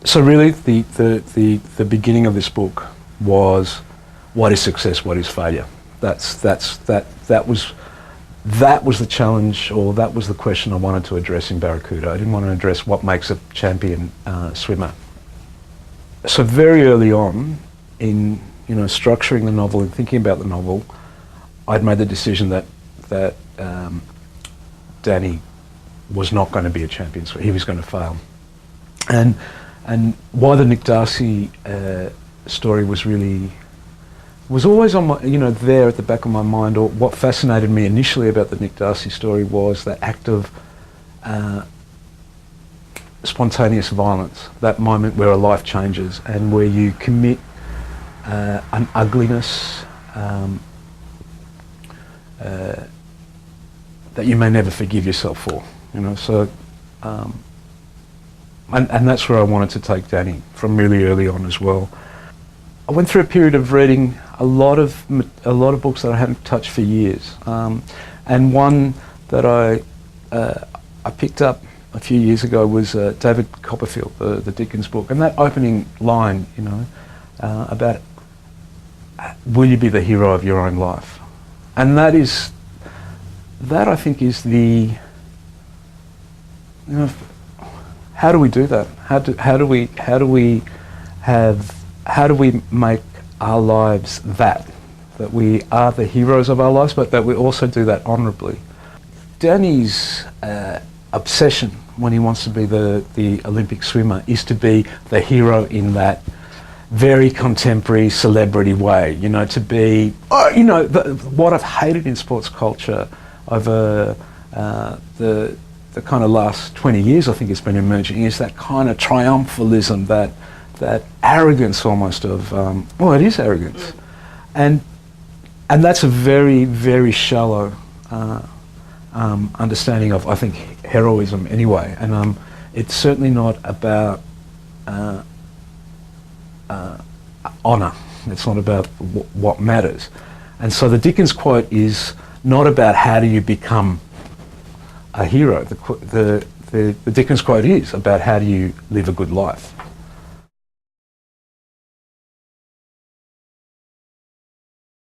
So really, the beginning of this book was, what is success? What is failure? That was the challenge, or that was the question I wanted to address in Barracuda. I didn't want to address what makes a champion swimmer. So very early on, in structuring the novel and thinking about the novel, I'd made the decision that Danny was not going to be a champion swimmer. He was going to fail, and why the Nick Darcy story was always on my, there at the back of my mind. Or what fascinated me initially about the Nick Darcy story was that act of spontaneous violence, that moment where a life changes and where you commit an ugliness that you may never forgive yourself for. So and that's where I wanted to take Danny from really early on as well. I went through a period of reading a lot of books that I hadn't touched for years, and one that I picked up a few years ago was David Copperfield, the Dickens book, and that opening line, about will you be the hero of your own life, and that I think is the, how do we do that? How do we make our lives that we are the heroes of our lives, but that we also do that honourably? Danny's obsession when he wants to be the Olympic swimmer is to be the hero in that very contemporary celebrity way, to be, what I've hated in sports culture over the kind of last 20 years, I think it's been emerging, is that kind of triumphalism, that arrogance almost of, it is arrogance. And that's a very, very shallow understanding of, I think, heroism anyway. And it's certainly not about honour. It's not about what matters. And so the Dickens quote is not about how do you become a hero. The Dickens quote is about how do you live a good life.